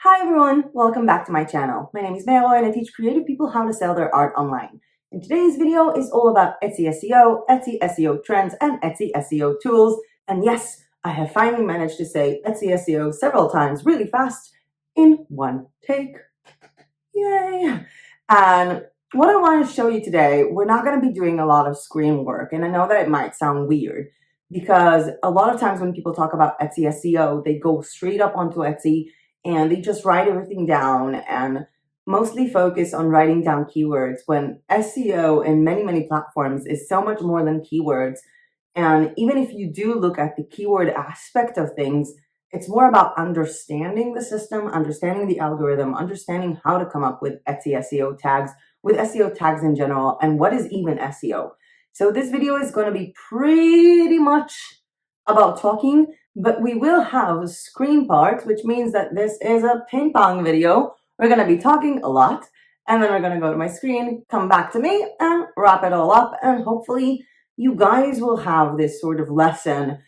Hi everyone, welcome back to my channel. My name is MeyAroyo and I teach creative people how to sell their art online. And today's video is all about Etsy SEO, Etsy SEO trends, and Etsy SEO tools. And yes, I have finally managed to say Etsy SEO several times really fast in one take. Yay! And what I want to show you today, we're not going to be doing a lot of screen work. And I know that it might sound weird because a lot of times when people talk about Etsy SEO, they go straight up onto Etsy and they just write everything down and mostly focus on writing down keywords, when SEO in many platforms is so much more than keywords. And even if you do look at the keyword aspect of things, it's more about understanding the system, understanding the algorithm, understanding how to come up with Etsy SEO tags, with SEO tags in general, and what is even SEO. So this video is going to be pretty much about talking, but we will have screen parts, which means that this is a ping pong video. We're going to be talking a lot, and then we're going to go to my screen, come back to me, and wrap it all up. And hopefully you guys will have this sort of lesson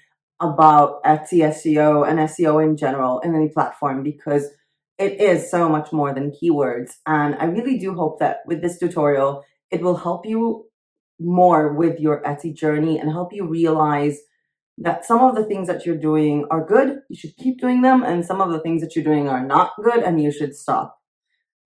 about Etsy SEO and SEO in general in any platform, because it is so much more than keywords. And I really do hope that with this tutorial, it will help you more with your Etsy journey and help you realize that some of the things that you're doing are good, you should keep doing them, and some of the things that you're doing are not good and you should stop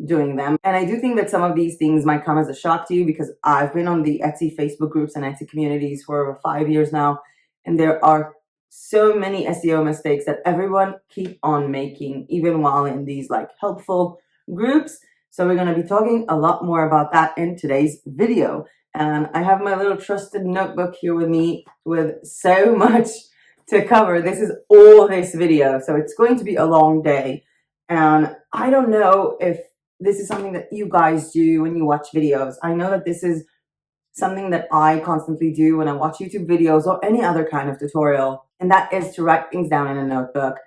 doing them. And I do think that some of these things might come as a shock to you, because I've been on the Etsy Facebook groups and Etsy communities for over 5 years now, and there are so many SEO mistakes that everyone keep on making, even while in these helpful groups. So we're going to be talking a lot more about that in today's video. And I have my little trusted notebook here with me with so much to cover. This is all this video, so it's going to be a long day. And I don't know if this is something that you guys do when you watch videos. I know that this is something that I constantly do when I watch YouTube videos or any other kind of tutorial, and that is to write things down in a notebook.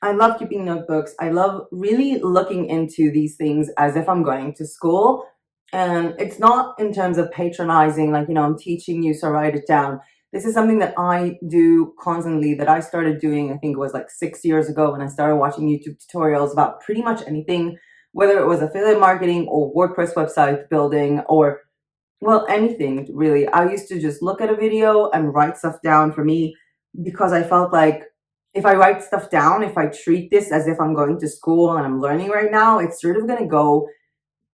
I love keeping notebooks. I love really looking into these things as if I'm going to school. And it's not in terms of patronizing, I'm teaching you, so write it down. This is something that I do constantly, that I started doing, I think it was 6 years ago, when I started watching YouTube tutorials about pretty much anything, whether it was affiliate marketing or WordPress website building or, well, anything really. I used to just look at a video and write stuff down for me, because I felt like if I write stuff down, if I treat this as if I'm going to school and I'm learning right now, it's sort of going to go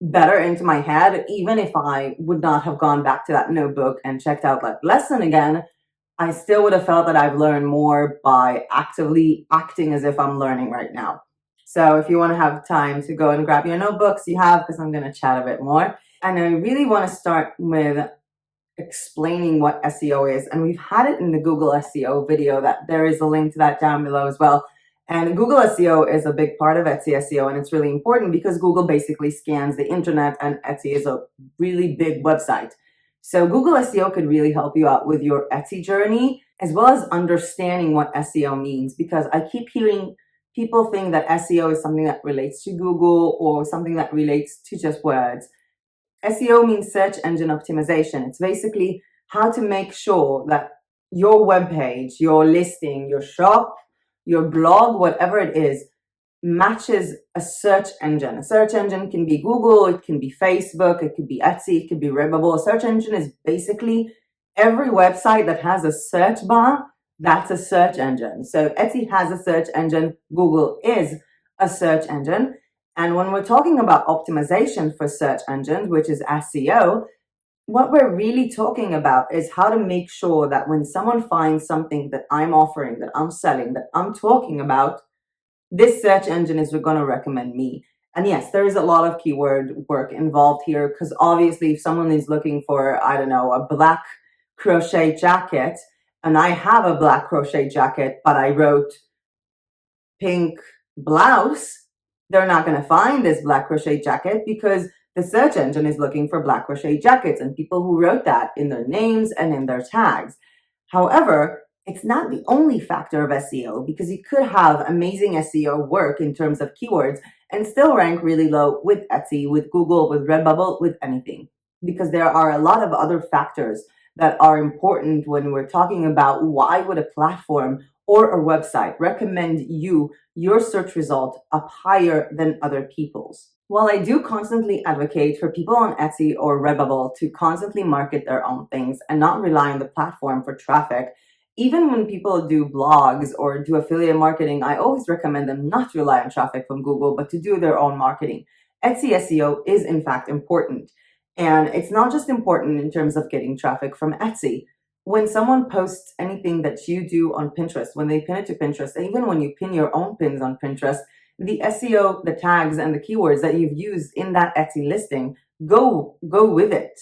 better into my head. Even if I would not have gone back to that notebook and checked out lesson again, I still would have felt that I've learned more by actively acting as if I'm learning right now. So if you want to have time to go and grab your notebooks, you have, because I'm going to chat a bit more. And I really want to start with explaining what SEO is. And we've had it in the Google SEO video, that there is a link to that down below as well. And Google SEO is a big part of Etsy SEO, and it's really important because Google basically scans the internet, and Etsy is a really big website. So Google SEO could really help you out with your Etsy journey, as well as understanding what SEO means, because I keep hearing people think that SEO is something that relates to Google or something that relates to just words. SEO means search engine optimization. It's basically how to make sure that your webpage, your listing, your shop, your blog, whatever it is, matches a search engine. A search engine can be Google, it can be Facebook, it could be Etsy, it could be Redbubble. A search engine is basically every website that has a search bar. That's a search engine. So Etsy has a search engine. Google is a search engine. And when we're talking about optimization for search engines, which is SEO, what we're really talking about is how to make sure that when someone finds something that I'm offering, that I'm selling, that I'm talking about, this search engine is going to recommend me. And yes, there is a lot of keyword work involved here, because obviously if someone is looking for, I don't know, a black crochet jacket, and I have a black crochet jacket, but I wrote pink blouse, they're not going to find this black crochet jacket, because the search engine is looking for black crochet jackets and people who wrote that in their names and in their tags. However, it's not the only factor of SEO, because you could have amazing SEO work in terms of keywords and still rank really low with Etsy, with Google, with Redbubble, with anything, because there are a lot of other factors that are important when we're talking about why would a platform or a website recommend your search result up higher than other people's. While I do constantly advocate for people on Etsy or Redbubble to constantly market their own things and not rely on the platform for traffic, even when people do blogs or do affiliate marketing, I always recommend them not to rely on traffic from Google, but to do their own marketing. Etsy SEO is in fact important. And it's not just important in terms of getting traffic from Etsy. When someone posts anything that you do on Pinterest, when they pin it to Pinterest, and even when you pin your own pins on Pinterest, the SEO, the tags, and the keywords that you've used in that Etsy listing go with it.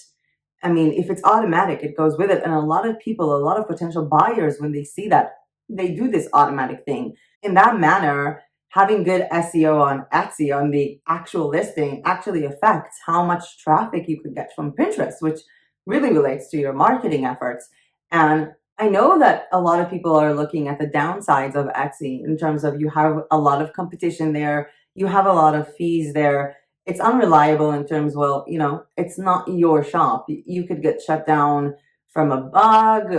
I mean, if it's automatic, it goes with it. And a lot of people, a lot of potential buyers, when they see that, they do this automatic thing. In that manner, having good SEO on Etsy on the actual listing actually affects how much traffic you could get from Pinterest, which really relates to your marketing efforts. And I know that a lot of people are looking at the downsides of Etsy in terms of you have a lot of competition there, you have a lot of fees there. It's unreliable in terms, well, it's not your shop. You could get shut down from a bug,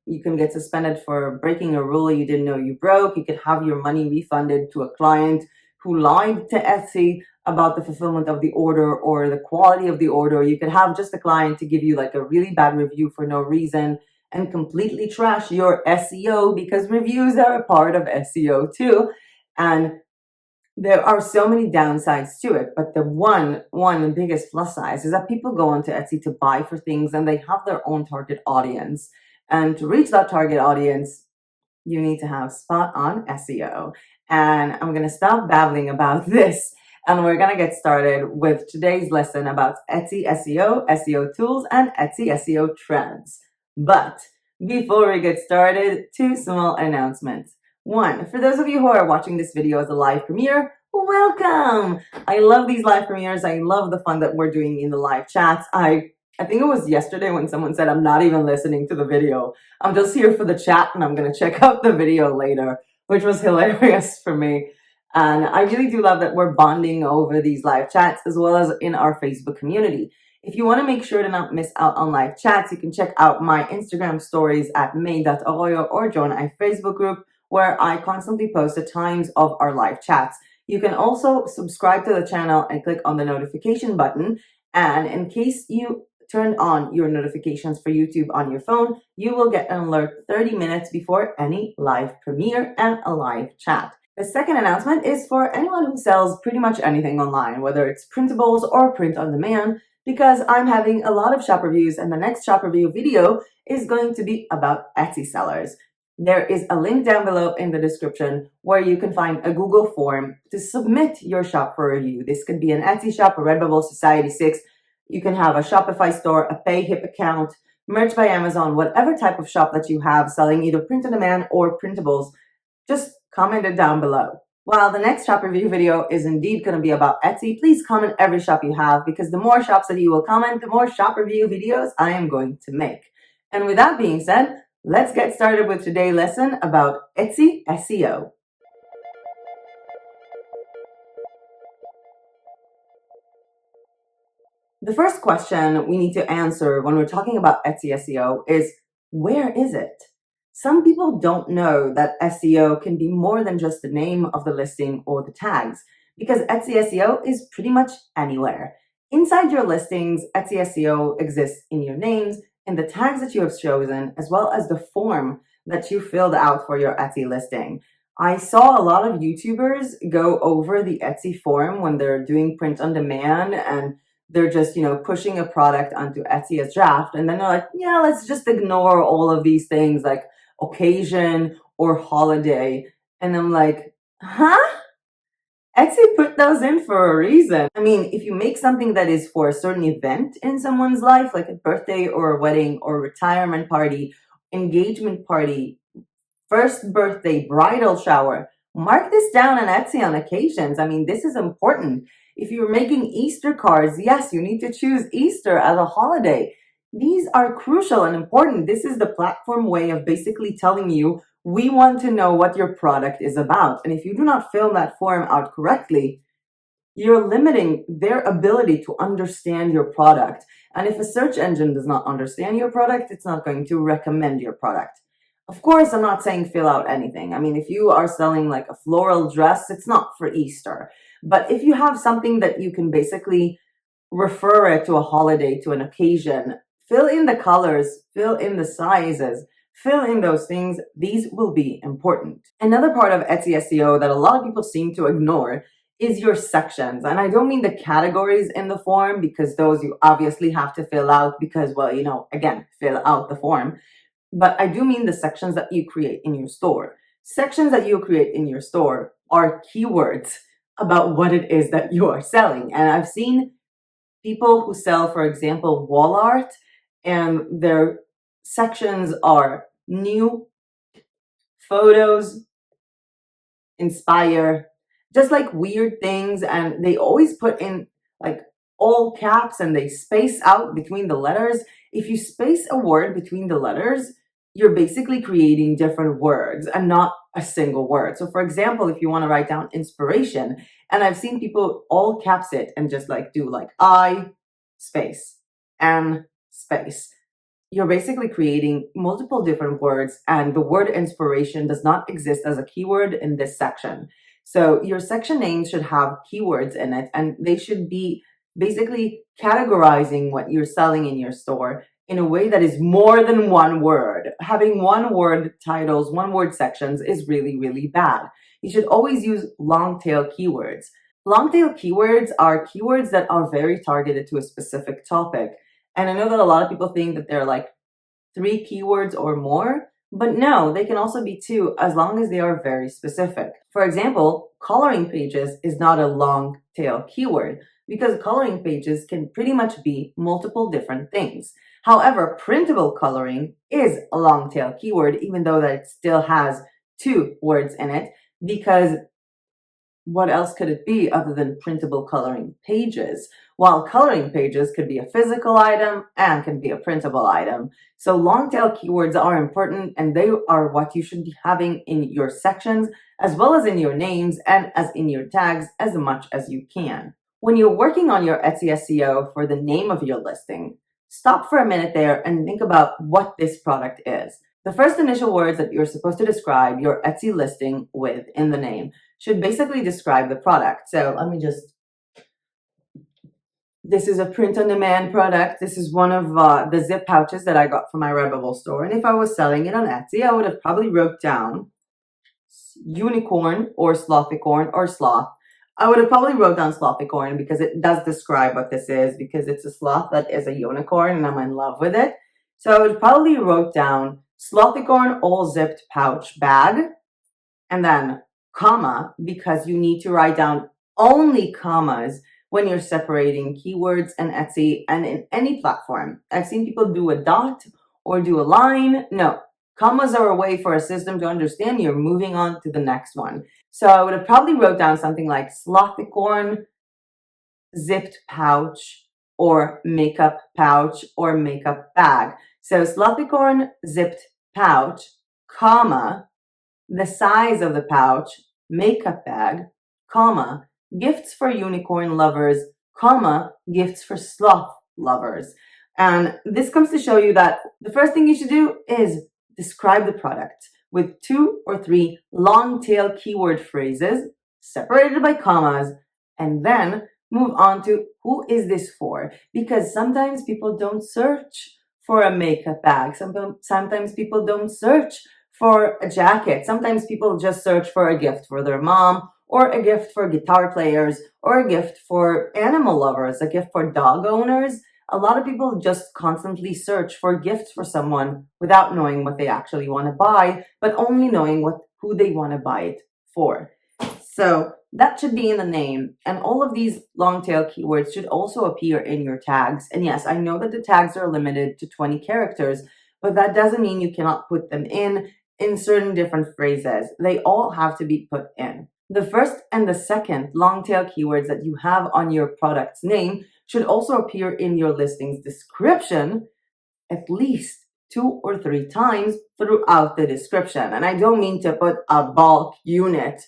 you can get suspended for breaking a rule you didn't know you broke. You could have your money refunded to a client who lied to Etsy about the fulfillment of the order or the quality of the order. You could have just a client to give you like a really bad review for no reason and completely trash your SEO, because reviews are a part of SEO too. And there are so many downsides to it, but the biggest plus size is that people go onto Etsy to buy for things and they have their own target audience. And to reach that target audience, you need to have spot on SEO. And I'm going to stop babbling about this and we're going to get started with today's lesson about Etsy SEO, SEO tools, and Etsy SEO trends. But before we get started, two small announcements. One, for those of you who are watching this video as a live premiere, welcome! I love these live premieres. I love the fun that we're doing in the live chats. I think it was yesterday when someone said, I'm not even listening to the video. I'm just here for the chat and I'm going to check out the video later, which was hilarious for me. And I really do love that we're bonding over these live chats as well as in our Facebook community. If you want to make sure to not miss out on live chats, you can check out my Instagram stories at May.Aroyo or join our Facebook group where I constantly post the times of our live chats. You can also subscribe to the channel and click on the notification button. And in case you turn on your notifications for YouTube on your phone, you will get an alert 30 minutes before any live premiere and a live chat. The second announcement is for anyone who sells pretty much anything online, whether it's printables or print on demand, because I'm having a lot of shop reviews and the next shop review video is going to be about Etsy sellers. There is a link down below in the description where you can find a Google form to submit your shop for review. This could be an Etsy shop, a Redbubble, Society6. You can have a Shopify store, a PayHip account, Merch by Amazon, whatever type of shop that you have selling either print on demand or printables. Just comment it down below. While the next shop review video is indeed going to be about Etsy, please comment every shop you have, because the more shops that you will comment, the more shop review videos I am going to make. And with that being said, let's get started with today's lesson about Etsy SEO. The first question we need to answer when we're talking about Etsy SEO is, where is it? Some people don't know that SEO can be more than just the name of the listing or the tags, because Etsy SEO is pretty much anywhere. Inside your listings, Etsy SEO exists in your names, in the tags that you have chosen, as well as the form that you filled out for your Etsy listing. I saw a lot of YouTubers go over the Etsy form when they're doing print on demand and they're just, pushing a product onto Etsy as draft. And then they're like, yeah, let's just ignore all of these things like occasion or holiday. And I'm like, huh? Etsy put those in for a reason. I mean, if you make something that is for a certain event in someone's life, like a birthday or a wedding or retirement party, engagement party, first birthday, bridal shower, mark this down on Etsy on occasions. I mean, this is important. If you're making Easter cards, yes, you need to choose Easter as a holiday. These are crucial and important. This is the platform way of basically telling you, we want to know what your product is about. And if you do not fill that form out correctly, you're limiting their ability to understand your product. And if a search engine does not understand your product, it's not going to recommend your product. Of course, I'm not saying fill out anything. I mean, if you are selling like a floral dress, it's not for Easter. But if you have something that you can basically refer it to a holiday, to an occasion, fill in the colors, fill in the sizes, fill in those things. These will be important. Another part of Etsy SEO that a lot of people seem to ignore is your sections. And I don't mean the categories in the form, because those you obviously have to fill out because, well, again, fill out the form. But I do mean the sections that you create in your store. Sections that you create in your store are keywords about what it is that you are selling. And I've seen people who sell, for example, wall art, and their sections are new, photos, inspire, just like weird things. And they always put in like all caps and they space out between the letters. If you space a word between the letters, you're basically creating different words and not a single word. So for example, if you want to write down inspiration, and I've seen people all caps it and just like do like I space and space. You're basically creating multiple different words, and the word inspiration does not exist as a keyword in this section. So your section names should have keywords in it, and they should be basically categorizing what you're selling in your store in a way that is more than one word. Having one word titles, one word sections is really, really bad. You should always use long tail keywords. Long tail keywords are keywords that are very targeted to a specific topic. And I know that a lot of people think that they're like 3 keywords or more, but no, they can also be 2 as long as they are very specific. For example, coloring pages is not a long tail keyword because coloring pages can pretty much be multiple different things. However, printable coloring is a long tail keyword, even though that it still has 2 words in it, because what else could it be other than printable coloring pages? While coloring pages could be a physical item and can be a printable item. So long tail keywords are important, and they are what you should be having in your sections, as well as in your names and as in your tags, as much as you can. When you're working on your Etsy SEO for the name of your listing, stop for a minute there and think about what this product is. The first initial words that you're supposed to describe your Etsy listing with in the name should basically describe the product. So let me this is a print-on-demand product. This is one of the zip pouches that I got from my Redbubble store. And if I was selling it on Etsy, I would have probably wrote down unicorn or slothicorn or sloth. I would have probably wrote down slothicorn because it does describe what this is, because it's a sloth that is a unicorn and I'm in love with it. So I would probably wrote down slothicorn all zipped pouch bag, and then comma, because you need to write down only commas when you're separating keywords in Etsy and in any platform. I've seen people do a dot or do a line. No, commas are a way for a system to understand you're moving on to the next one. So I would have probably wrote down something like slothicorn zipped pouch or makeup pouch or makeup bag. So slothicorn zipped pouch, comma, the size of the pouch, makeup bag, comma, gifts for unicorn lovers, comma, gifts for sloth lovers. And this comes to show you that the first thing you should do is describe the product with 2 or 3 long tail keyword phrases separated by commas, and then move on to who is this for? Because sometimes people don't search for a makeup bag. Sometimes people don't search for a jacket. Sometimes people just search for a gift for their mom, or a gift for guitar players, or a gift for animal lovers, a gift for dog owners. A lot of people just constantly search for gifts for someone without knowing what they actually want to buy, but only knowing who they want to buy it for. So that should be in the name. And all of these long tail keywords should also appear in your tags. And yes, I know that the tags are limited to 20 characters, but that doesn't mean you cannot put them in certain different phrases. They all have to be put in. The first and the second long tail keywords that you have on your product's name should also appear in your listing's description at least 2 or 3 times throughout the description. And I don't mean to put a bulk unit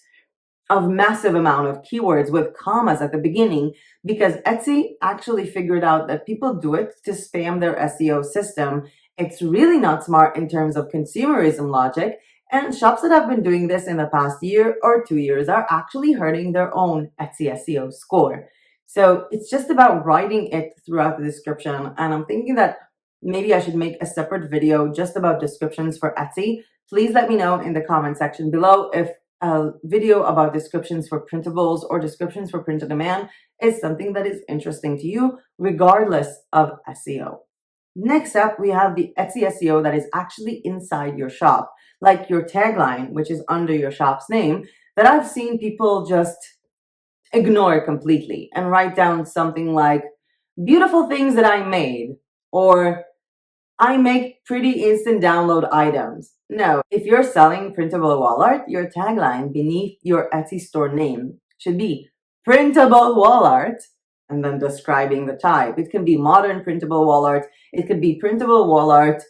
of massive amount of keywords with commas at the beginning, because Etsy actually figured out that people do it to spam their SEO system It's really not smart in terms of consumerism logic, and shops that have been doing this in the past year or 2 years are actually hurting their own Etsy SEO score. So it's just about writing it throughout the description, and I'm thinking that maybe I should make a separate video just about descriptions for Etsy. Please let me know in the comment section below if a video about descriptions for printables or descriptions for print on demand is something that is interesting to you, regardless of SEO. Next up, we have the Etsy SEO that is actually inside your shop, like your tagline, which is under your shop's name, that I've seen people just ignore completely and write down something like, beautiful things that I made, or I make pretty instant download items. No, if you're selling printable wall art, your tagline beneath your Etsy store name should be printable wall art, and then describing the type. It can be modern printable wall art. It could be printable wall art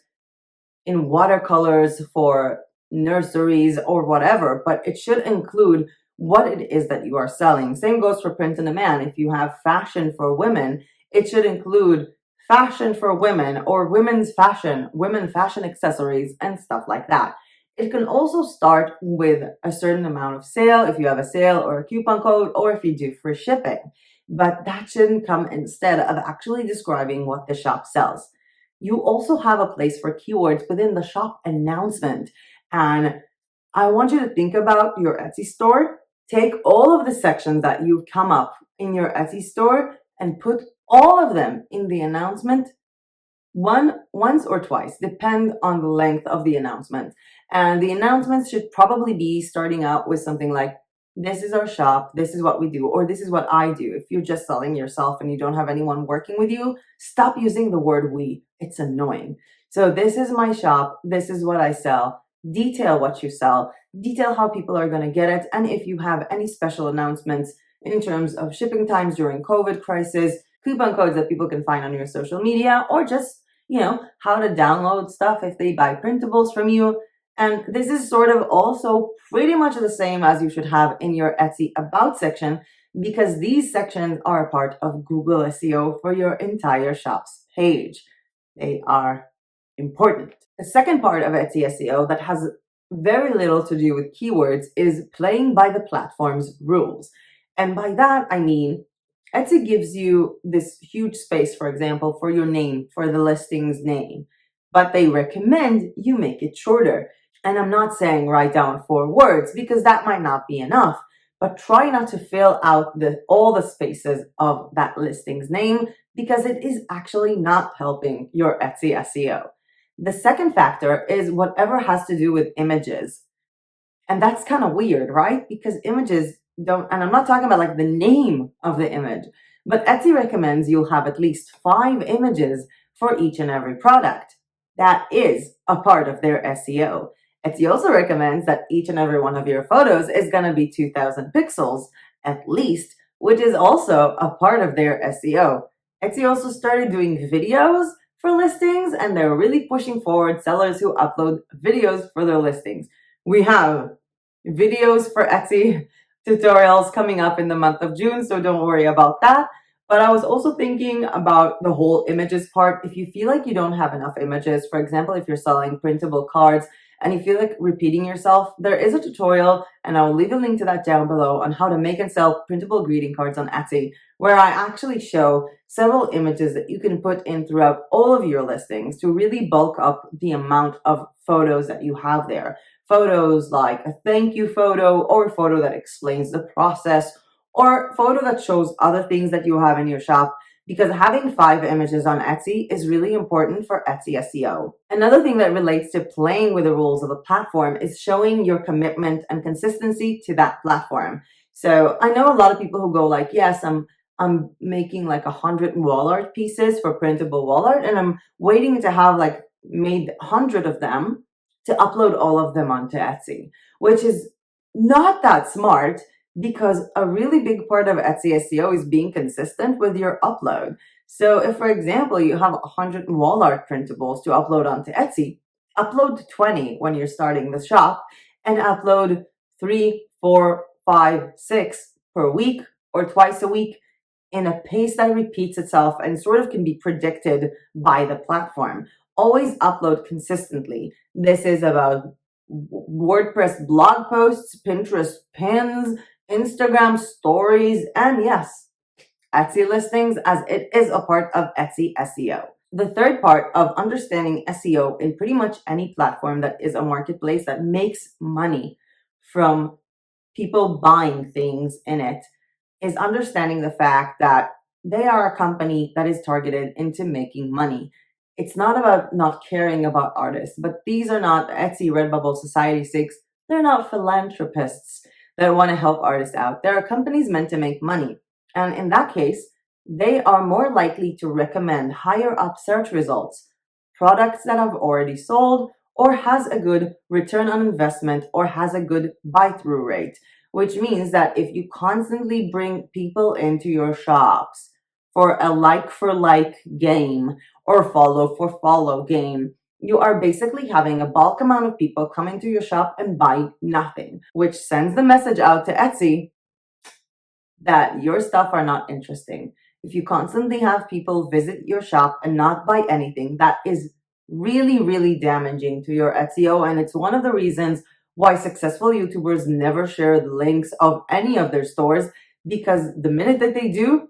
in watercolors for nurseries or whatever, but it should include what it is that you are selling. Same goes for print on demand. If you have fashion for women, it should include fashion for women or women's fashion, women fashion accessories, and stuff like that. It can also start with a certain amount of sale if you have a sale or a coupon code, or if you do free shipping. But that shouldn't come instead of actually describing what the shop sells. You also have a place for keywords within the shop announcement. And I want you to think about your Etsy store. Take all of the sections that you've come up in your Etsy store and put all of them in the announcement once or twice, depend on the length of the announcement. And the announcements should probably be starting out with something like, this is our shop, this is what we do, or this is what I do. If you're just selling yourself and you don't have anyone working with you, stop using the word we. It's annoying. So this is my shop, this is what I sell. Detail what you sell, detail how people are going to get it, and if you have any special announcements in terms of shipping times during COVID crisis, coupon codes that people can find on your social media, or just, how to download stuff if they buy printables from you. And this is sort of also pretty much the same as you should have in your Etsy About section, because these sections are a part of Google SEO for your entire shop's page. They are important. The second part of Etsy SEO that has very little to do with keywords is playing by the platform's rules. And by that, I mean, Etsy gives you this huge space, for example, for your name, for the listing's name, but they recommend you make it shorter. And I'm not saying write down 4 words, because that might not be enough, but try not to fill out all the spaces of that listing's name, because it is actually not helping your Etsy SEO. The second factor is whatever has to do with images. And that's kind of weird, right? Because images don't, and I'm not talking about like the name of the image, but Etsy recommends you'll have at least 5 images for each and every product. That is a part of their SEO. Etsy also recommends that each and every one of your photos is going to be 2000 pixels at least, which is also a part of their SEO. Etsy also started doing videos for listings, and they're really pushing forward sellers who upload videos for their listings. We have videos for Etsy tutorials coming up in the month of June, so don't worry about that. But I was also thinking about the whole images part. If you feel like you don't have enough images, for example, if you're selling printable cards and you feel like repeating yourself, there is a tutorial, and I will leave a link to that down below, on how to make and sell printable greeting cards on Etsy, where I actually show several images that you can put in throughout all of your listings to really bulk up the amount of photos that you have there. Photos like a thank you photo, or a photo that explains the process, or a photo that shows other things that you have in your shop, because having 5 images on Etsy is really important for Etsy SEO. Another thing that relates to playing with the rules of the platform is showing your commitment and consistency to that platform. So I know a lot of people who go like, yes, I'm making like 100 wall art pieces for printable wall art, and I'm waiting to have like made 100 of them to upload all of them onto Etsy, which is not that smart, because a really big part of Etsy SEO is being consistent with your upload. So if, for example, you have 100 wall art printables to upload onto Etsy, upload 20 when you're starting the shop, and upload 3, 4, 5, 6 per week or twice a week in a pace that repeats itself and sort of can be predicted by the platform. always upload consistently. This is about WordPress blog posts, Pinterest pins, Instagram stories, and yes, Etsy listings, as it is a part of Etsy SEO. The third part of understanding SEO in pretty much any platform that is a marketplace that makes money from people buying things in it is understanding the fact that they are a company that is targeted into making money. It's not about not caring about artists, but these are not Etsy, Redbubble, Society6. They're not philanthropists that want to help artists out. There are companies meant to make money. And in that case, they are more likely to recommend higher up search results, products that have already sold, or has a good return on investment, or has a good buy-through rate, which means that if you constantly bring people into your shops for a like-for-like game or follow-for-follow game, you are basically having a bulk amount of people come into your shop and buy nothing, which sends the message out to Etsy that your stuff are not interesting. If you constantly have people visit your shop and not buy anything, that is really, really damaging to your SEO. And it's one of the reasons why successful YouTubers never share the links of any of their stores, because the minute that they do,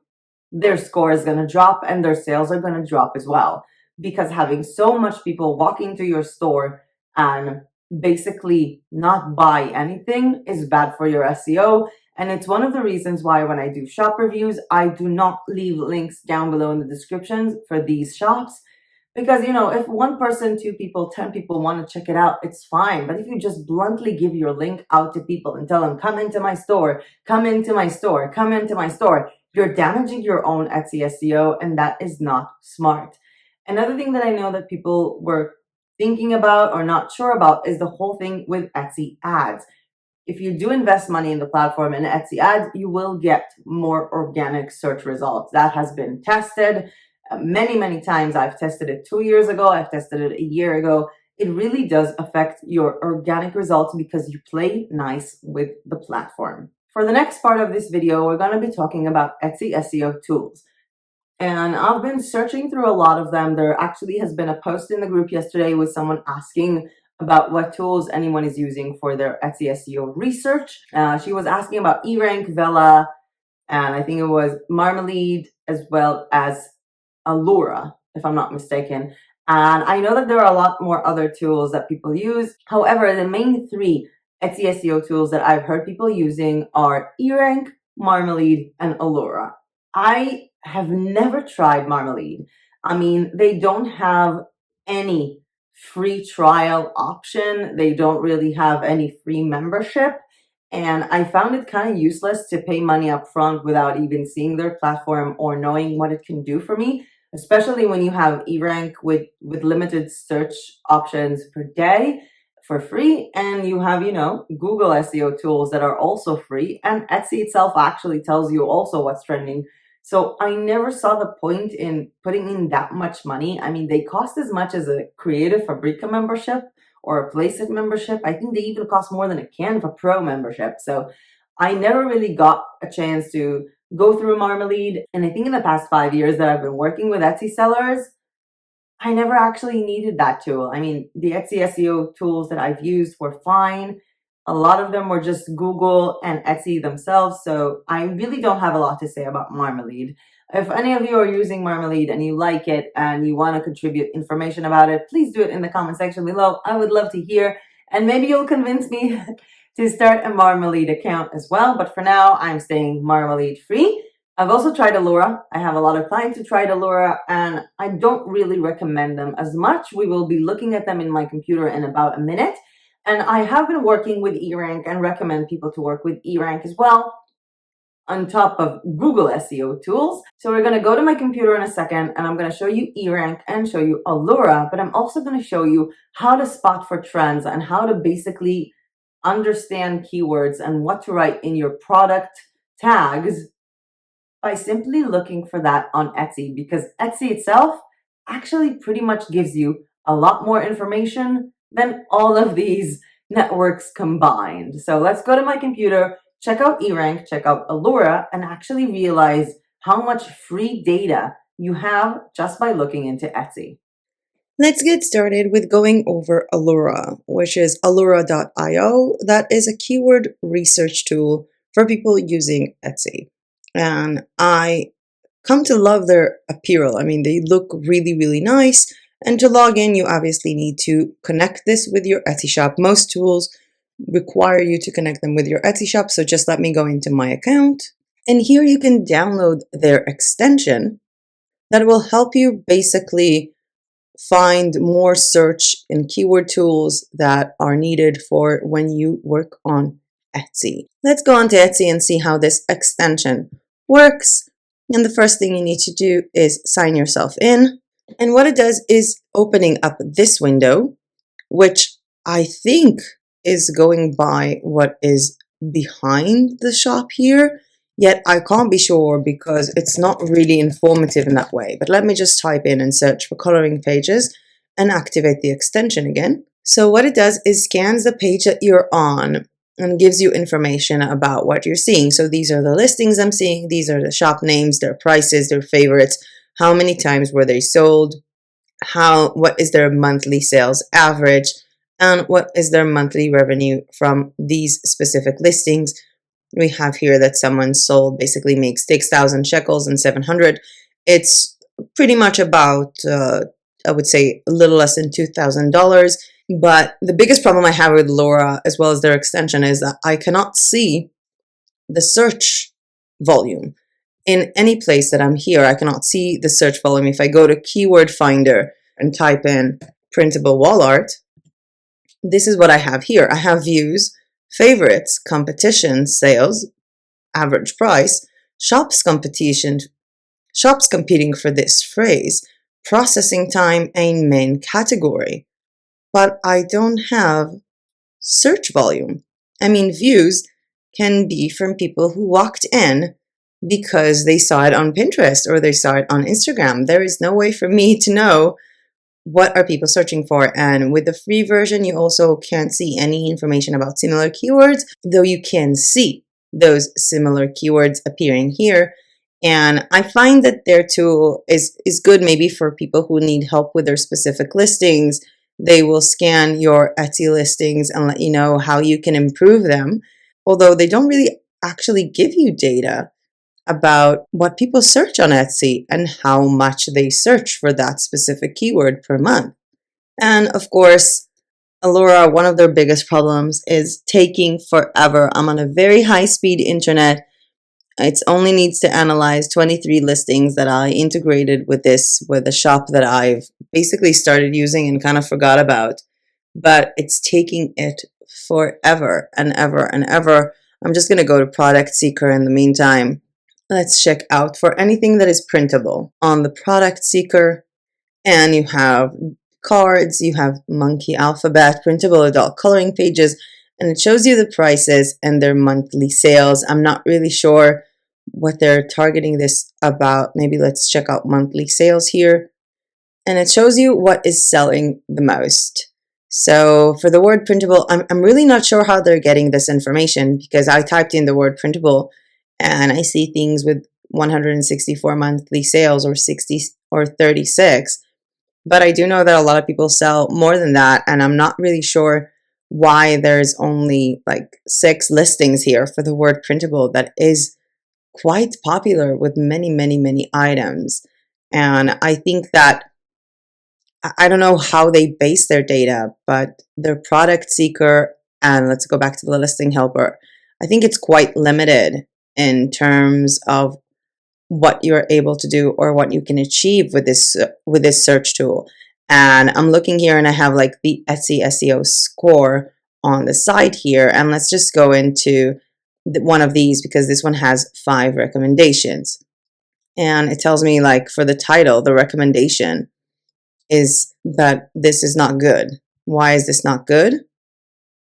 their score is going to drop and their sales are going to drop as well. Because having so much people walk into your store and basically not buy anything is bad for your SEO. And it's one of the reasons why when I do shop reviews, I do not leave links down below in the descriptions for these shops. Because, if one person, 2 people, 10 people want to check it out, it's fine. But if you just bluntly give your link out to people and tell them, come into my store, come into my store, come into my store, you're damaging your own Etsy SEO, and that is not smart. Another thing that I know that people were thinking about or not sure about is the whole thing with Etsy ads. If you do invest money in the platform and Etsy ads, you will get more organic search results. That has been tested many, many times. I've tested it 2 years ago. I've tested it a year ago. It really does affect your organic results because you play nice with the platform. For the next part of this video, we're going to be talking about Etsy SEO tools. And I've been searching through a lot of them. There actually has been a post in the group yesterday with someone asking about what tools anyone is using for their Etsy SEO research. She was asking about eRank, Vela, and I think it was Marmalade, as well as Allura, if I'm not mistaken. And I know that there are a lot more other tools that people use. However, the main 3 Etsy SEO tools that I've heard people using are eRank, Marmalade, and Allura. I have never tried Marmalade. I mean, they don't have any free trial option. They don't really have any free membership. And I found it kind of useless to pay money up front without even seeing their platform or knowing what it can do for me, especially when you have eRank with limited search options per day for free, and you have, Google SEO tools that are also free, and Etsy itself actually tells you also what's trending. So I never saw the point in putting in that much money. I mean, they cost as much as a Creative Fabrica membership or a Placeit membership. I think they even cost more than a Canva Pro membership. So I never really got a chance to go through Marmalade. And I think in the past 5 years that I've been working with Etsy sellers, I never actually needed that tool. I mean, the Etsy SEO tools that I've used were fine. A lot of them were just Google and Etsy themselves, so I really don't have a lot to say about Marmalade. If any of you are using Marmalade and you like it and you want to contribute information about it, please do it in the comment section below. I would love to hear, and maybe you'll convince me to start a Marmalade account as well. But for now, I'm staying Marmalade free. I've also tried Allura. I have a lot of clients who tried Allura, and I don't really recommend them as much. We will be looking at them in my computer in about a minute. And I have been working with eRank and recommend people to work with eRank as well, on top of Google SEO tools. So we're going to go to my computer in a second, and I'm going to show you eRank and show you Allura, but I'm also going to show you how to spot for trends and how to basically understand keywords and what to write in your product tags by simply looking for that on Etsy, because Etsy itself actually pretty much gives you a lot more information than all of these networks combined. So let's go to my computer, check out eRank, check out Allura, and actually realize how much free data you have just by looking into Etsy. Let's get started with going over Allura, which is Allura.io. That is a keyword research tool for people using Etsy. And I come to love their apparel. I mean, they look really, really nice. And to log in, you obviously need to connect this with your Etsy shop. Most tools require you to connect them with your Etsy shop. So just let me go into my account. And here you can download their extension that will help you basically find more search and keyword tools that are needed for when you work on Etsy. Let's go on to Etsy and see how this extension works. And the first thing you need to do is sign yourself in. And what it does is opening up this window, which I think is going by what is behind the shop here. Yet I can't be sure because it's not really informative in that way. But let me just type in and search for coloring pages and activate the extension again. So what it does is scans the page that you're on and gives you information about what you're seeing. So these are the listings I'm seeing. These are the shop names, their prices, their favorites, how many times were they sold, what is their monthly sales average, and what is their monthly revenue from these specific listings. We have here that someone sold basically makes 6,000 shekels and 700. It's pretty much about, I would say, a little less than $2,000. But the biggest problem I have with Allura, as well as their extension, is that I cannot see the search volume. In any place that I'm here, I cannot see the search volume. If I go to Keyword Finder and type in printable wall art, this is what I have here. I have views, favorites, competition, sales, average price, shops competing for this phrase, processing time, and main category. But I don't have search volume. I mean, views can be from people who walked in because they saw it on Pinterest or they saw it on Instagram. There is no way for me to know what are people searching for. And with the free version, you also can't see any information about similar keywords, though you can see those similar keywords appearing here. And I find that their tool is good maybe for people who need help with their specific listings. They will scan your Etsy listings and let you know how you can improve them, although they don't really actually give you data about what people search on Etsy and how much they search for that specific keyword per month. And of course, Allura, one of their biggest problems is taking forever. I'm on a very high-speed internet. It only needs to analyze 23 listings that I integrated with a shop that I've basically started using and kind of forgot about. But it's taking it forever and ever and ever. I'm just going to go to Product Seeker in the meantime. Let's check out for anything that is printable on the Product Seeker. And you have cards, you have monkey alphabet, printable adult coloring pages, and it shows you the prices and their monthly sales. I'm not really sure what they're targeting this about. Maybe let's check out monthly sales here. And it shows you what is selling the most. So for the word printable, I'm really not sure how they're getting this information because I typed in the word printable and I see things with 164 monthly sales or 60 or 36. But I do know that a lot of people sell more than that, and I'm not really sure why there's only like 6 listings here for the word printable that is quite popular with many, many, many items. And I think that I don't know how they base their data, but their Product Seeker, and let's go back to the listing helper, I think it's quite limited in terms of what you're able to do or what you can achieve with this search tool. And I'm looking here and I have like the Etsy SEO score on the side here. And let's just go into one of these because this one has 5 recommendations. And it tells me like for the title, the recommendation is that this is not good. Why is this not good?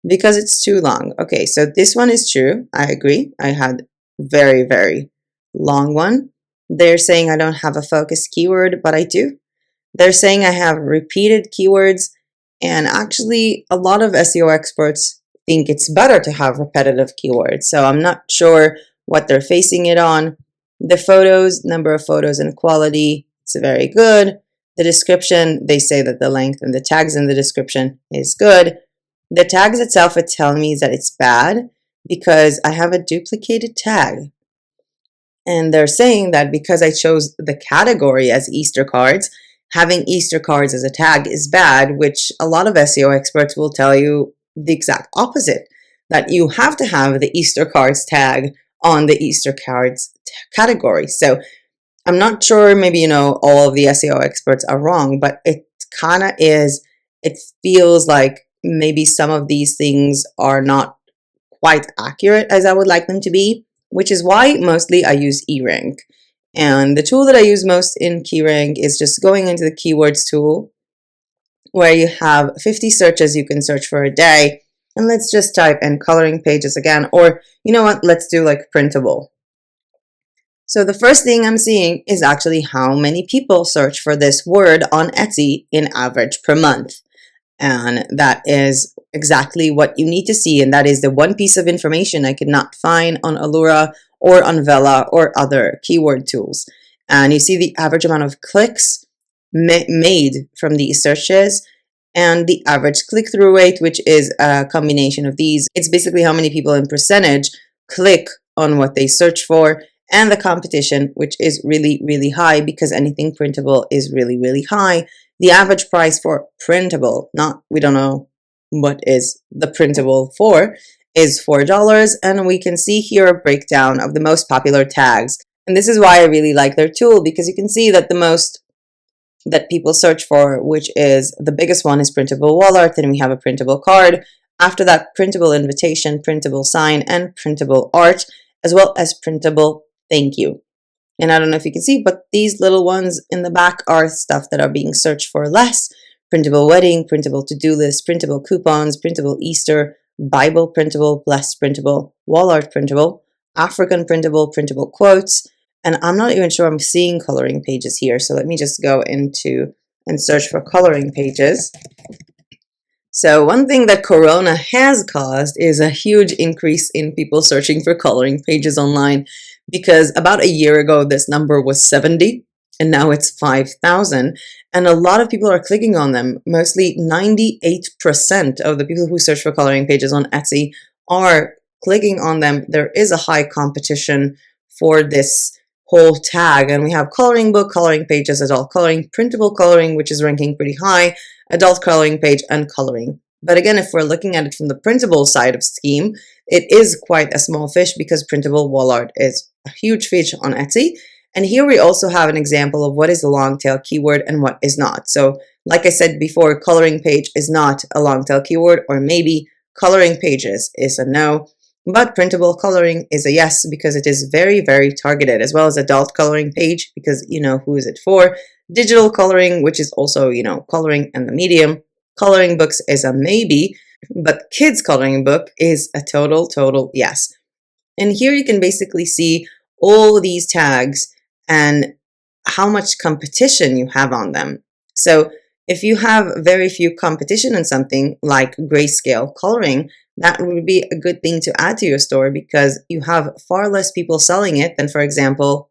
Because it's too long. Okay, so this one is true. I agree. I had very, very long one. They're saying I don't have a focused keyword, but I do. They're saying I have repeated keywords, and actually a lot of SEO experts think it's better to have repetitive keywords. So I'm not sure what they're facing it on. The photos, number of photos and quality, it's very good. The description, they say that the length and the tags in the description is good. The tags itself, it's telling me that it's bad because I have a duplicated tag. And they're saying that because I chose the category as Easter cards, having Easter cards as a tag is bad, which a lot of SEO experts will tell you the exact opposite, that you have to have the Easter cards tag on the Easter cards category. So I'm not sure, maybe, all of the SEO experts are wrong, but it kind of is, it feels like maybe some of these things are not quite accurate as I would like them to be, which is why mostly I use eRank. And the tool that I use most in KeyRank is just going into the keywords tool, where you have 50 searches you can search for a day. And let's just type in coloring pages again, or you know what, let's do like printable. So the first thing I'm seeing is actually how many people search for this word on Etsy in average per month. And that is exactly what you need to see. And that is the one piece of information I could not find on Allura or on Vela or other keyword tools. And you see the average amount of clicks made from these searches and the average click-through rate, which is a combination of these. It's basically how many people in percentage click on what they search for, and the competition, which is really, really high because anything printable is really, really high. The average price for printable, we don't know what is the printable for, is $4. And we can see here a breakdown of the most popular tags. And this is why I really like their tool, because you can see that the most that people search for, which is the biggest one, is printable wall art. Then we have a printable card. After that, printable invitation, printable sign, and printable art, as well as printable thank you. And I don't know if you can see, but these little ones in the back are stuff that are being searched for less. Printable wedding, printable to-do list, printable coupons, printable Easter, Bible printable, blessed printable, wall art printable, African printable, printable quotes. And I'm not even sure I'm seeing coloring pages here. So let me just go into and search for coloring pages. So one thing that Corona has caused is a huge increase in people searching for coloring pages online, because about a year ago, this number was 70 and now it's 5,000. And a lot of people are clicking on them. Mostly 98% of the people who search for coloring pages on Etsy are clicking on them. There is a high competition for this whole tag. And we have coloring book, coloring pages, adult coloring, printable coloring, which is ranking pretty high, adult coloring page, and coloring. But again, if we're looking at it from the printable side of scheme, it is quite a small fish because printable wall art is a huge fish on Etsy. And here we also have an example of what is a long tail keyword and what is not. So like I said before, coloring page is not a long tail keyword, or maybe coloring pages is a no. But printable coloring is a yes, because it is very, very targeted, as well as adult coloring page, because you know who is it for. Digital coloring, which is also, coloring and the medium. Coloring books is a maybe, but kids coloring book is a total yes. And here you can basically see all these tags and how much competition you have on them. So if you have very few competition in something like grayscale coloring, that would be a good thing to add to your store, because you have far less people selling it than, for example,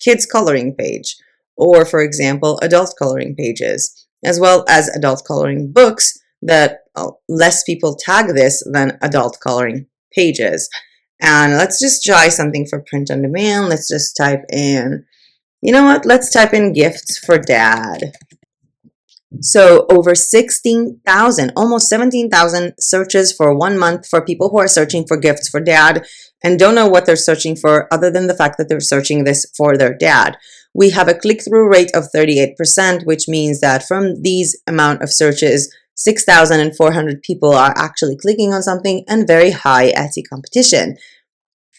kids coloring page, or for example, adult coloring pages, as well as adult coloring books that less people tag this than adult coloring pages. And let's just try something for print on demand. Let's just type in, let's type in gifts for dad. So over 16,000, almost 17,000 searches for 1 month for people who are searching for gifts for dad and don't know what they're searching for other than the fact that they're searching this for their dad. We have a click-through rate of 38%, which means that from these amount of searches, 6,400 people are actually clicking on something, and very high Etsy competition.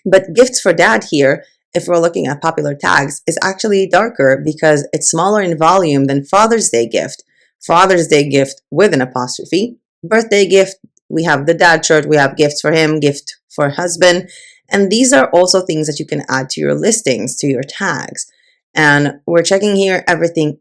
But gifts for dad here, if we're looking at popular tags, is actually darker because it's smaller in volume than Father's Day gift. Father's Day gift with an apostrophe. Birthday gift, we have the dad shirt, we have gifts for him, gift for husband. And these are also things that you can add to your listings, to your tags. And we're checking here,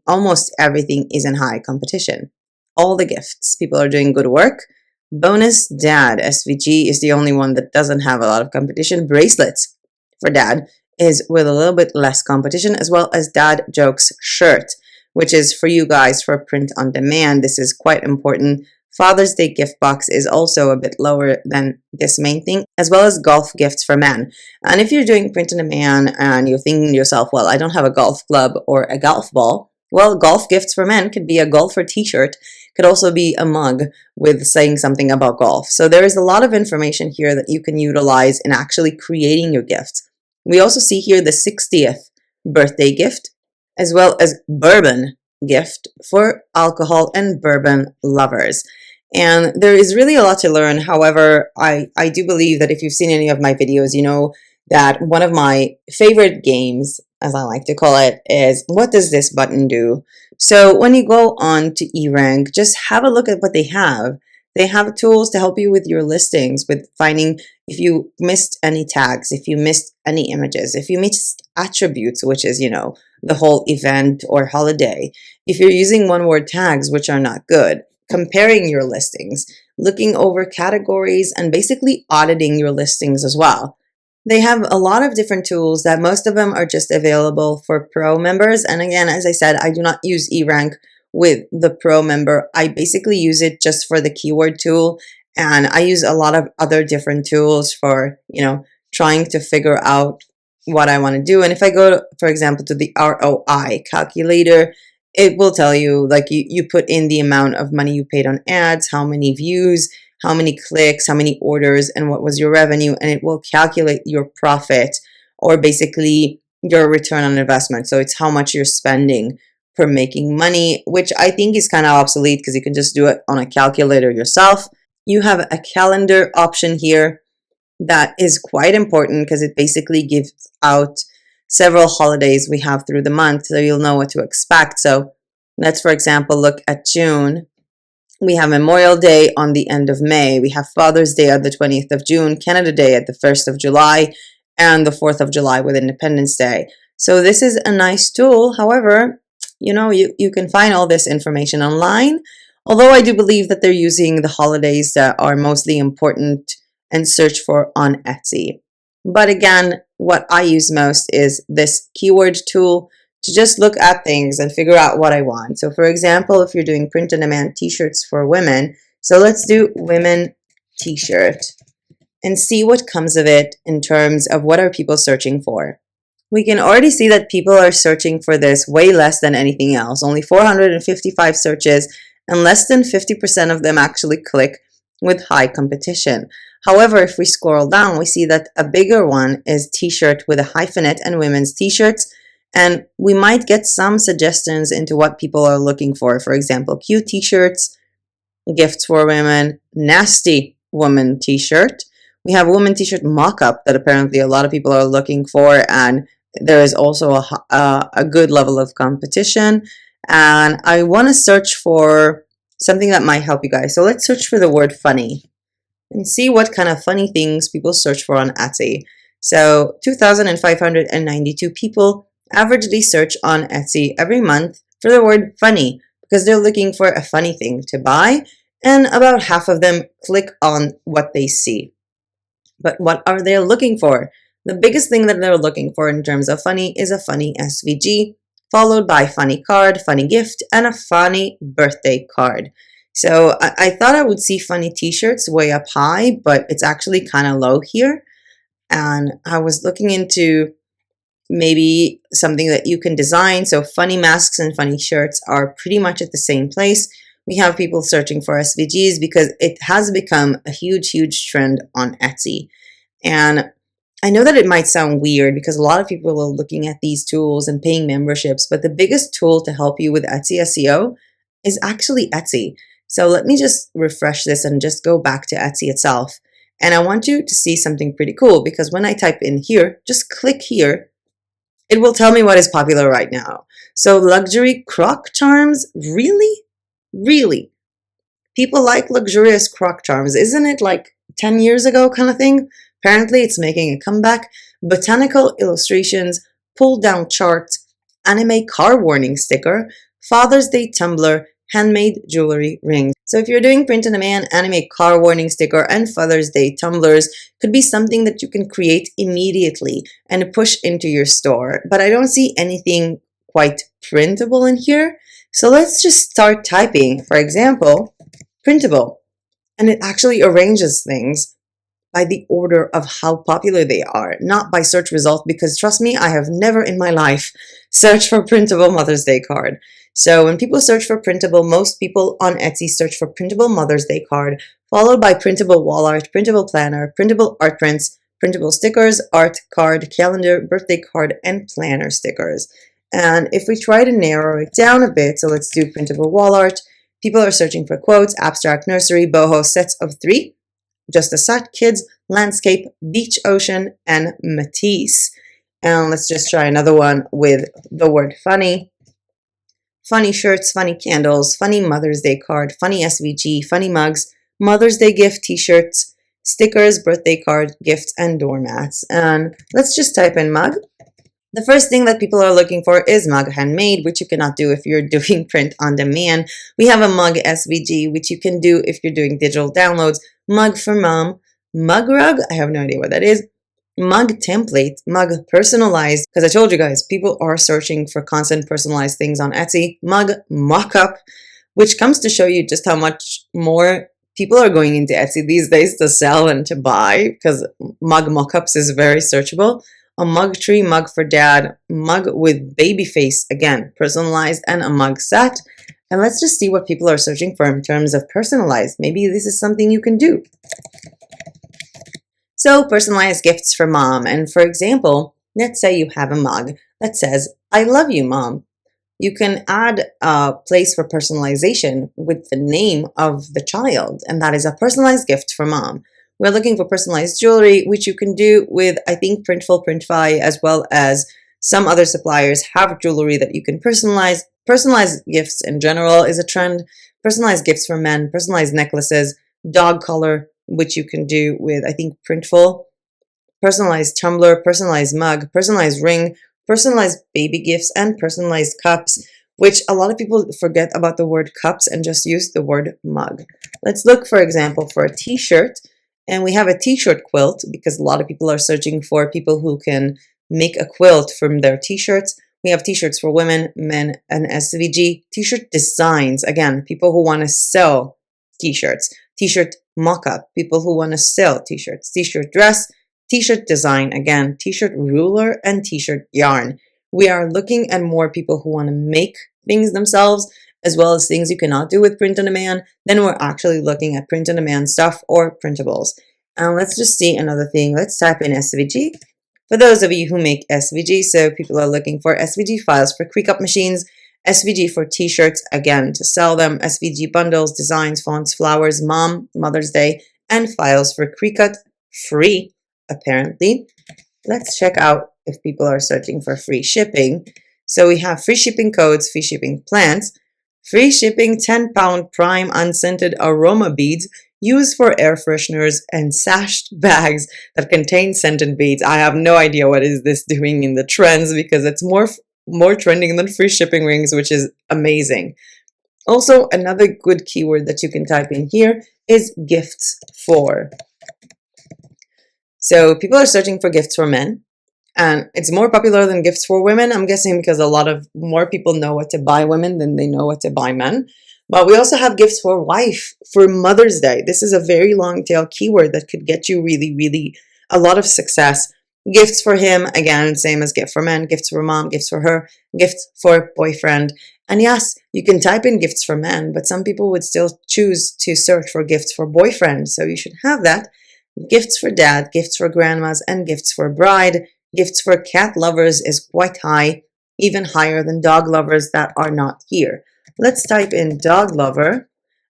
almost everything is in high competition. All the gifts, people are doing good work. Bonus dad, SVG is the only one that doesn't have a lot of competition. Bracelets for dad is with a little bit less competition, as well as dad jokes shirt. which is for you guys for print on demand. This is quite important. Father's Day gift box is also a bit lower than this main thing, as well as golf gifts for men. And if you're doing print on demand and you're thinking to yourself, well, I don't have a golf club or a golf ball, well, golf gifts for men could be a golfer t-shirt, could also be a mug with saying something about golf. So there is a lot of information here that you can utilize in actually creating your gifts. We also see here the 60th birthday gift, as well as bourbon gift for alcohol and bourbon lovers. And there is really a lot to learn. However, I do believe that if you've seen any of my videos, you know that one of my favorite games, as I like to call it, is what does this button do? So when you go on to eRank, just have a look at what they have. They have tools to help you with your listings, with finding if you missed any tags, if you missed any images, if you missed attributes, which is, you know, the whole event or holiday. If you're using one-word tags, which are not good, comparing your listings, looking over categories, and basically auditing your listings as well. They have a lot of different tools that most of them are just available for pro members. And again, as I said, I do not use eRank with the pro member. I basically use it just for the keyword tool. And I use a lot of other different tools for, you know, trying to figure out what I want to do. And if I go, for example, to the ROI calculator, it will tell you, like, you put in the amount of money you paid on ads, how many views, how many clicks, how many orders, and what was your revenue, and it will calculate your profit, or basically your return on investment. So it's how much you're spending for making money, which I think is kind of obsolete because you can just do it on a calculator yourself. You have a calendar option here that is quite important because it basically gives out several holidays we have through the month, so you'll know what to expect. So let's, for example, look at June. We have Memorial Day on the end of May. We have Father's Day on the 20th of June, Canada Day at the 1st of July, and the 4th of July with Independence Day. So this is a nice tool. However, you know, you can find all this information online, although I do believe that they're using the holidays that are mostly important and search for on Etsy. But again, what I use most is this keyword tool to just look at things and figure out what I want. So for example, if you're doing print on demand t-shirts for women, so let's do women t-shirt and see what comes of it in terms of what are people searching for. We can already see that people are searching for this way less than anything else. Only 455 searches, and less than 50% of them actually click, with high competition. However, if we scroll down, we see that a bigger one is t-shirt with a hyphenate and women's t-shirts, and we might get some suggestions into what people are looking for. For example, cute t-shirts, gifts for women, nasty woman t-shirt. We have woman t-shirt mock-up that apparently a lot of people are looking for, and there is also a good level of competition. And I want to search for something that might help you guys. So let's search for the word funny and see what kind of funny things people search for on Etsy. So 2,592 people averagely search on Etsy every month for the word funny because they're looking for a funny thing to buy, and about half of them click on what they see. But what are they looking for? The biggest thing that they're looking for in terms of funny is a funny SVG, followed by funny card, funny gift, and a funny birthday card. So I thought I would see funny t-shirts way up high, but it's actually kind of low here. And I was looking into maybe something that you can design. So funny masks and funny shirts are pretty much at the same place. We have people searching for SVGs because it has become a huge, huge trend on Etsy. And I know that it might sound weird because a lot of people are looking at these tools and paying memberships, but the biggest tool to help you with Etsy SEO is actually Etsy. So let me just refresh this and just go back to Etsy itself. And I want you to see something pretty cool because when I type in here, just click here, it will tell me what is popular right now. So luxury croc charms, really? Really? People like luxurious croc charms. Isn't it like 10 years ago kind of thing? Apparently it's making a comeback. Botanical illustrations, pull down charts, anime car warning sticker, Father's Day tumbler, handmade jewelry rings. So if you're doing print on demand, anime car warning sticker and Father's Day tumblers could be something that you can create immediately and push into your store. But I don't see anything quite printable in here. So let's just start typing, for example, printable. And it actually arranges things by the order of how popular they are, not by search result, because trust me, I have never in my life searched for printable Mother's Day card. So when people search for printable, most people on Etsy search for printable Mother's Day card, followed by printable wall art, printable planner, printable art prints, printable stickers, art card, calendar, birthday card, and planner stickers. And if we try to narrow it down a bit, so let's do printable wall art, people are searching for quotes, abstract nursery, boho, sets of 3, just a set, kids, landscape, beach, ocean, and Matisse. And let's just try another one with the word funny. Funny shirts, funny candles, funny Mother's Day card, funny SVG, funny mugs, Mother's Day gift t-shirts, stickers, birthday card, gifts, and doormats. And let's just type in mug. The first thing that people are looking for is mug handmade, which you cannot do if you're doing print on demand. We have a mug SVG, which you can do if you're doing digital downloads. Mug for mom, mug rug, I have no idea what that is. Mug template, mug personalized, because I told you guys, people are searching for constant personalized things on Etsy. Mug mock-up, which comes to show you just how much more people are going into Etsy these days to sell and to buy, because mug mock-ups is very searchable. A mug tree, mug for dad, mug with baby face, again, personalized, and a mug set. And let's just see what people are searching for in terms of personalized. Maybe this is something you can do. So personalized gifts for mom. And for example, let's say you have a mug that says, I love you, mom. You can add a place for personalization with the name of the child. And that is a personalized gift for mom. We're looking for personalized jewelry, which you can do with, I think, Printful, Printify, as well as some other suppliers have jewelry that you can personalize. Personalized gifts in general is a trend. Personalized gifts for men, personalized necklaces, dog collar, which you can do with, I think, Printful. Personalized tumbler, personalized mug, personalized ring, personalized baby gifts, and personalized cups, which a lot of people forget about the word cups and just use the word mug. Let's look, for example, for a t-shirt. And we have a t-shirt quilt because a lot of people are searching for people who can make a quilt from their t-shirts. We have t-shirts for women, men, and SVG. T-shirt designs, again, people who want to sell t-shirts. T-shirt mock-up, people who want to sell t-shirts. T-shirt dress, t-shirt design, again, t-shirt ruler, and t-shirt yarn. We are looking at more people who want to make things themselves, as well as things you cannot do with print on demand. Then we're actually looking at print on demand stuff or printables. And let's just see another thing. Let's type in SVG. For those of you who make SVG, so people are looking for SVG files for Cricut machines, SVG for t-shirts, again, to sell them, SVG bundles, designs, fonts, flowers, mom, Mother's Day, and files for Cricut, free, apparently. Let's check out if people are searching for free shipping. So we have free shipping codes, free shipping plans, free shipping 10-pound prime unscented aroma beads used for air fresheners and sashed bags that contain scented beads. I have no idea what is this doing in the trends because it's more trending than free shipping rings, which is amazing. Also, another good keyword that you can type in here is gifts for. So people are searching for gifts for men. And it's more popular than gifts for women, I'm guessing, because a lot of more people know what to buy women than they know what to buy men. But we also have gifts for wife for Mother's Day. This is a very long tail keyword that could get you really, really a lot of success. Gifts for him, again, same as gift for men, gifts for mom, gifts for her, gifts for boyfriend. And yes, you can type in gifts for men, but some people would still choose to search for gifts for boyfriend. So you should have that. Gifts for dad, gifts for grandmas, and gifts for bride. Gifts for cat lovers is quite high, even higher than dog lovers that are not here. Let's type in dog lover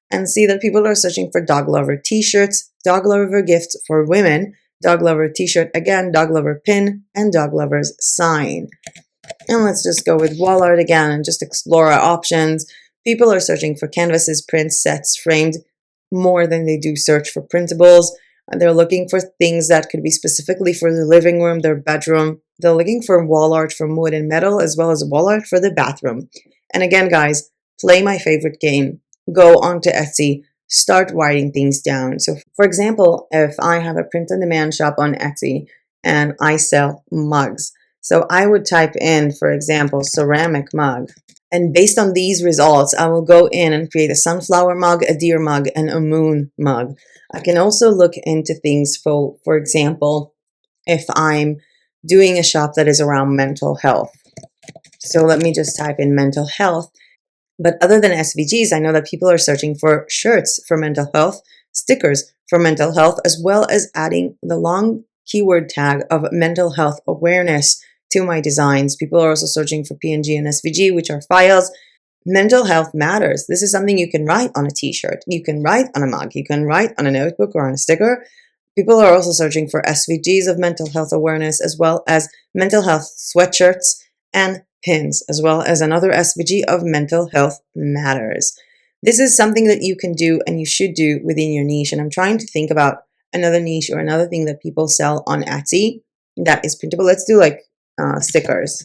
and see that people are searching for dog lover t-shirts, dog lover gifts for women, dog lover t-shirt again, dog lover pin, and dog lover's sign. And let's just go with wall art again and just explore our options. People are searching for canvases, prints, sets, framed more than they do search for printables. They're looking for things that could be specifically for the living room, their bedroom. They're looking for wall art from wood and metal, as well as wall art for the bathroom. And again, guys, play my favorite game. Go onto Etsy, start writing things down. So for example, if I have a print on demand shop on Etsy and I sell mugs, So I would type in, for example, ceramic mug. And based on these results, I will go in and create a sunflower mug, a deer mug, and a moon mug. I can also look into things for example, if I'm doing a shop that is around mental health. So let me just type in mental health. But other than SVGs, I know that people are searching for shirts for mental health, stickers for mental health, as well as adding the long keyword tag of mental health awareness to my designs. People are also searching for PNG and SVG, which are files. Mental health matters. This is something you can write on a t-shirt. You can write on a mug. You can write on a notebook or on a sticker. People are also searching for SVGs of mental health awareness, as well as mental health sweatshirts and pins, as well as another SVG of mental health matters. This is something that you can do and you should do within your niche. And I'm trying to think about another niche or another thing that people sell on Etsy that is printable. Let's do like stickers.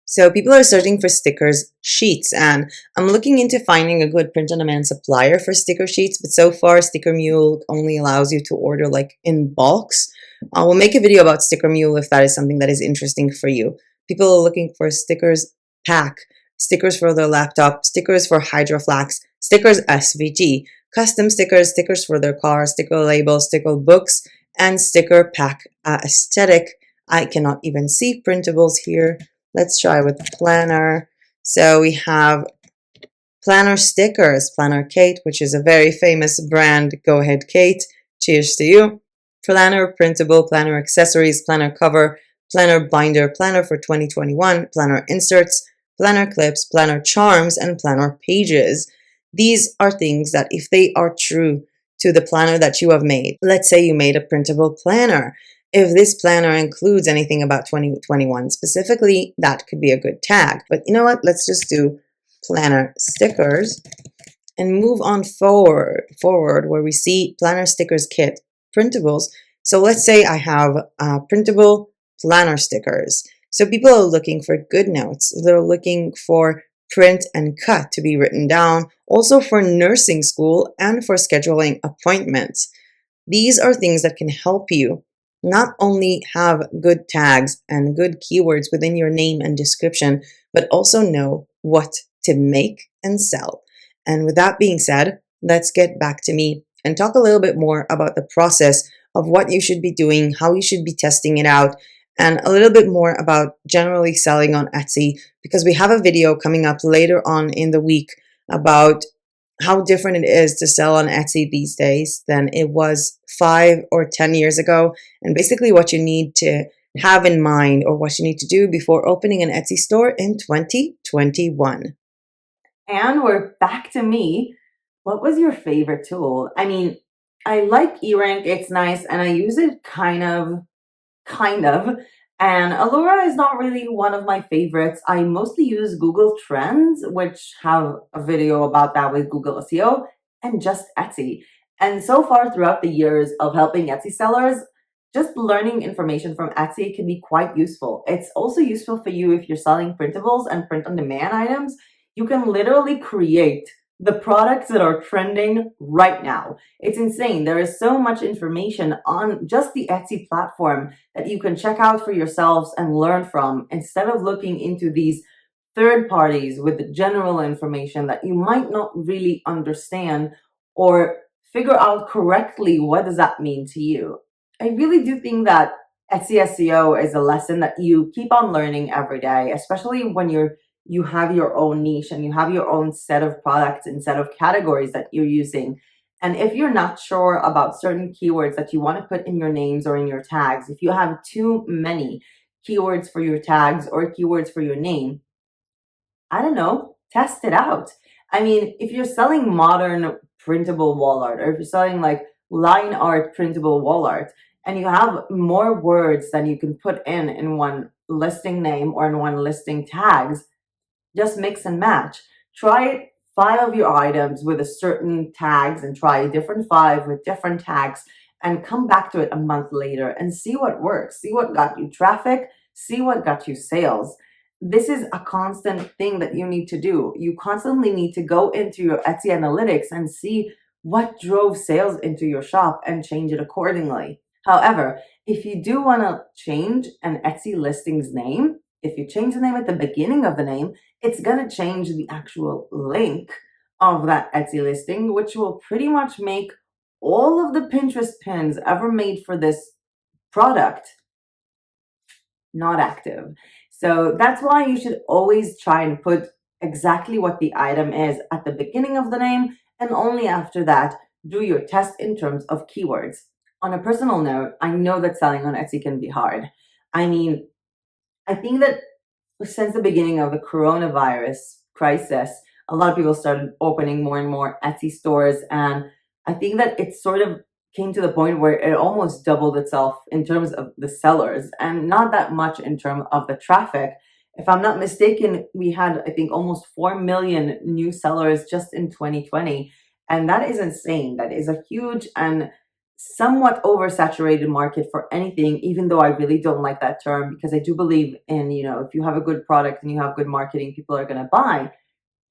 So people are searching for stickers sheets, and I'm looking into finding a good print-on-demand supplier for sticker sheets, but so far Sticker Mule only allows you to order like in bulks. We'll make a video about Sticker Mule if that is something that is interesting for you. People are looking for stickers pack, stickers for their laptop, stickers for Hydroflax, stickers SVG, custom stickers, stickers for their car, sticker labels, sticker books, and sticker pack aesthetic. I cannot even see printables here. Let's try with planner. So we have planner stickers, Planner Kate, which is a very famous brand. Go ahead, Kate. Cheers to you. Planner printable, planner accessories, planner cover, planner binder, planner for 2021, planner inserts, planner clips, planner charms, and planner pages. These are things that if they are true to the planner that you have made, let's say you made a printable planner. If this planner includes anything about 2021 specifically, that could be a good tag. But you know what? Let's just do planner stickers and move on forward where we see planner stickers kit printables. So let's say I have printable planner stickers. So people are looking for good notes. They're looking for print and cut to be written down, also for nursing school and for scheduling appointments. These are things that can help you not only have good tags and good keywords within your name and description, but also know what to make and sell. And with that being said, let's get back to me and talk a little bit more about the process of what you should be doing, how you should be testing it out, and a little bit more about generally selling on Etsy, because we have a video coming up later on in the week about how different it is to sell on Etsy these days than it was 5 or 10 years ago, and basically what you need to have in mind or what you need to do before opening an Etsy store in 2021. And we're back to me. What was your favorite tool? I mean, I like eRank, it's nice, and I use it kind of. And Allura is not really one of my favorites. I mostly use Google Trends, which have a video about that with Google SEO, and just Etsy. And so far throughout the years of helping Etsy sellers, just learning information from Etsy can be quite useful. It's also useful for you if you're selling printables and print-on-demand items. You can literally create the products that are trending right now. It's insane. There is so much information on just the Etsy platform that you can check out for yourselves and learn from, instead of looking into these third parties with the general information that you might not really understand or figure out correctly what does that mean to you. I really do think that Etsy SEO is a lesson that you keep on learning every day, especially when you have your own niche and you have your own set of products and set of categories that you're using. And if you're not sure about certain keywords that you want to put in your names or in your tags, if you have too many keywords for your tags or keywords for your name, I don't know, test it out. I mean, if you're selling modern printable wall art, or if you're selling like line art printable wall art, and you have more words than you can put in one listing name or in one listing tags, just mix and match. Try 5 of your items with a certain tags and try a different 5 with different tags, and come back to it a month later and see what works. See what got you traffic, see what got you sales. This is a constant thing that you need to do. You constantly need to go into your Etsy analytics and see what drove sales into your shop and change it accordingly. However, if you do want to change an Etsy listing's name, if you change the name at the beginning of the name, it's going to change the actual link of that Etsy listing, which will pretty much make all of the Pinterest pins ever made for this product not active. So that's why you should always try and put exactly what the item is at the beginning of the name, and only after that do your test in terms of keywords. On a personal note, I know that selling on Etsy can be hard. I mean, I think that since the beginning of the coronavirus crisis, a lot of people started opening more and more Etsy stores, and I think that it sort of came to the point where it almost doubled itself in terms of the sellers and not that much in terms of the traffic. If I'm not mistaken, we had, I think, almost 4 million new sellers just in 2020. And that is insane. That is a huge and somewhat oversaturated market for anything, even though I really don't like that term, because I do believe in, if you have a good product and you have good marketing, people are going to buy.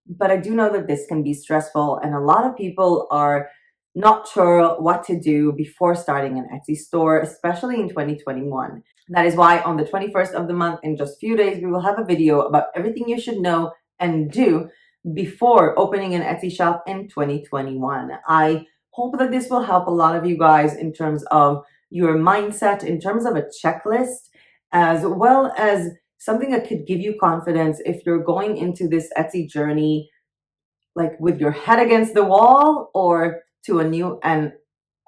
But I do know that this can be stressful, and a lot of people are not sure what to do before starting an Etsy store, especially in 2021. That is why on the 21st of the month, in just a few days, we will have a video about everything you should know and do before opening an Etsy shop in 2021. I hope that this will help a lot of you guys in terms of your mindset, in terms of a checklist, as well as something that could give you confidence if you're going into this Etsy journey like with your head against the wall or to a new and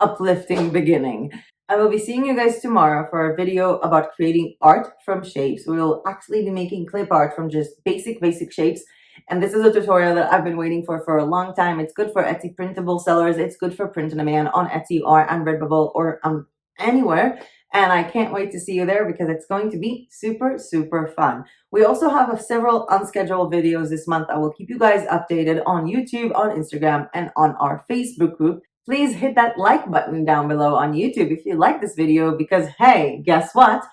uplifting beginning. I will be seeing you guys tomorrow for a video about creating art from shapes. We will actually be making clip art from just basic shapes. And this is a tutorial that I've been waiting for a long time. It's good for Etsy printable sellers. It's good for print on demand on Etsy or on Redbubble or anywhere. And I can't wait to see you there because it's going to be super, super fun. We also have several unscheduled videos this month. I will keep you guys updated on YouTube, on Instagram, and on our Facebook group. Please hit that like button down below on YouTube if you like this video because, hey, guess what?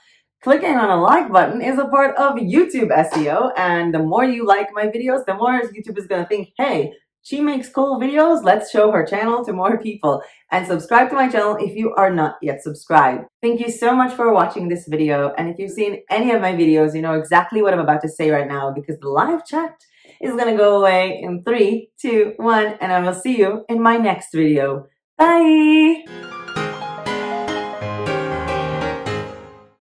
Clicking on a like button is a part of YouTube SEO, and the more you like my videos, the more YouTube is going to think, hey, she makes cool videos, let's show her channel to more people. And subscribe to my channel if you are not yet subscribed. Thank you so much for watching this video, and if you've seen any of my videos, you know exactly what I'm about to say right now because the live chat is going to go away in 3, 2, 1, and I will see you in my next video. Bye!